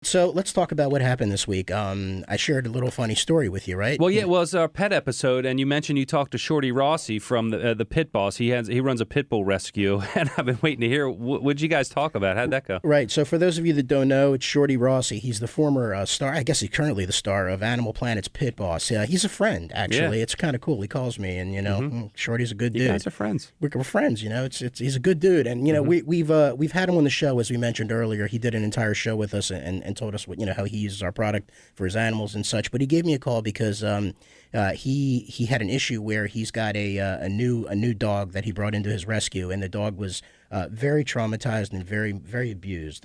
So let's talk about what happened this week. I shared a little funny story with you, right? Well, yeah, well, it's our pet episode, and you mentioned you talked to Shorty Rossi from the Pit Boss. He runs a pit bull rescue, and I've been waiting to hear what did you guys talk about? How'd that go? Right. So for those of you that don't know, it's Shorty Rossi. He's the former star. I guess he's currently the star of Animal Planet's Pit Boss. He's a friend, actually. Yeah. It's kind of cool. He calls me, and Shorty's a good dude. You guys are friends. We're friends. He's a good dude, and we've had him on the show, as we mentioned earlier. He did an entire show with us and told us what how he uses our product for his animals and such. But he gave me a call because he had an issue where he's got a new dog that he brought into his rescue, and the dog was very traumatized and very, very abused.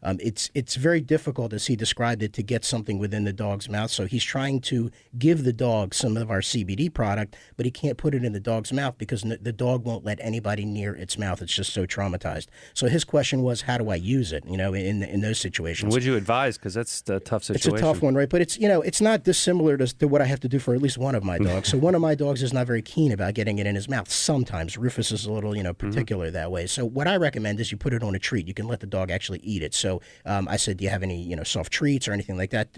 It's very difficult, as he described it, to get something within the dog's mouth. So he's trying to give the dog some of our CBD product, but he can't put it in the dog's mouth because the dog won't let anybody near its mouth. It's just so traumatized. So his question was, how do I use it? In those situations. Would you advise? Because that's a tough situation. It's a tough one, right? But it's not dissimilar to what I have to do for at least one of my dogs. So one of my dogs is not very keen about getting it in his mouth. Sometimes Rufus is a little particular that way. So what I recommend is you put it on a treat. You can let the dog actually eat it. So I said, do you have any soft treats or anything like that?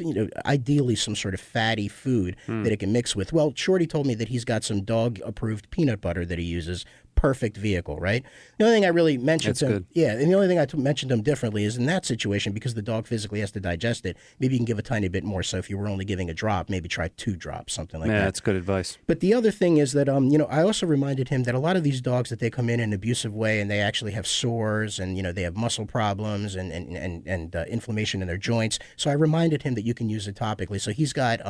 Ideally some sort of fatty food that it can mix with. Well, Shorty told me that he's got some dog-approved peanut butter that he uses. Perfect vehicle, right? The only thing I really mentioned to him, and the only thing I mentioned to him differently is in that situation, because the dog physically has to digest it, maybe you can give a tiny bit more. So if you were only giving a drop, maybe try 2 drops, something like that. Yeah, that's good advice. But the other thing is that, I also reminded him that a lot of these dogs that they come in an abusive way and they actually have sores and, they have muscle problems and inflammation in their joints. So I reminded him that you can use it topically. So he's got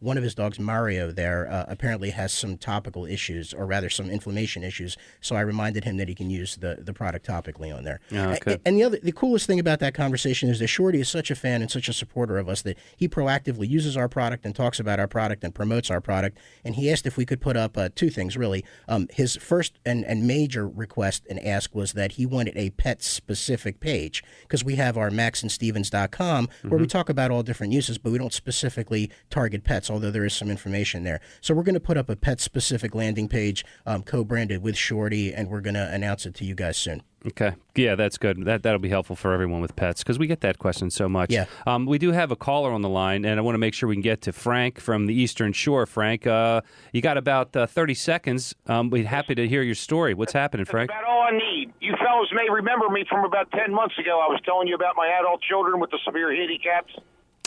one of his dogs, Mario, there apparently has some topical issues, or rather some inflammation issues. So I reminded him that he can use the product topically on there. Oh, okay. And the coolest thing about that conversation is that Shorty is such a fan and such a supporter of us that he proactively uses our product and talks about our product and promotes our product. And he asked if we could put up 2 things, really. His first and major request and ask was that he wanted a pet-specific page, because we have our maxandstevens.com where we talk about all different uses, but we don't specifically target pets, although there is some information there. So we're going to put up a pet-specific landing page co-branded with Shorty, and we're going to announce it to you guys soon. Okay. Yeah, that's good. That'll be helpful for everyone with pets, because we get that question so much. Yeah. We do have a caller on the line, and I want to make sure we can get to Frank from the Eastern Shore. Frank, you got about 30 seconds. We'd happy to hear your story. What's happening, Frank? That's about all I need. You fellows may remember me from about 10 months ago. I was telling you about my adult children with the severe handicaps.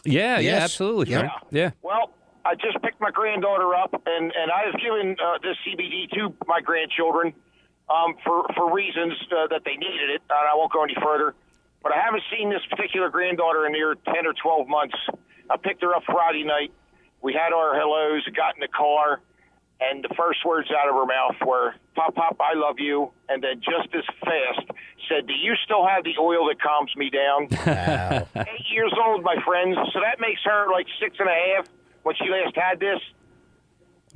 Yeah, Yes. yeah, absolutely, Frank. Yeah. Well, I just picked my granddaughter up, and I have given this CBD to my grandchildren for reasons that they needed it, and I won't go any further. But I haven't seen this particular granddaughter in near 10 or 12 months. I picked her up Friday night. We had our hellos, got in the car, and the first words out of her mouth were, "Pop, Pop, I love you," and then just as fast said, "Do you still have the oil that calms me down?" Wow. 8 years old, my friends, so that makes her like 6.5 when she last had this.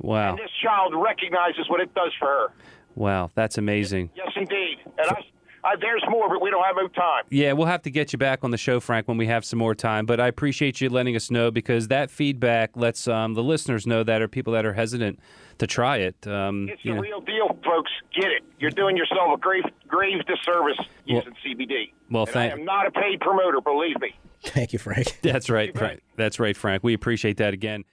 Wow. And this child recognizes what it does for her. Wow, that's amazing. Yes, indeed. And there's more, but we don't have no time. Yeah, we'll have to get you back on the show, Frank, when we have some more time. But I appreciate you letting us know, because that feedback lets the listeners know that are people that are hesitant to try it. It's the real deal, folks. Get it. You're doing yourself a grave disservice using CBD. Well, I am not a paid promoter, believe me. Thank you, Frank. That's right, Frank. That's right, Frank. We appreciate that again.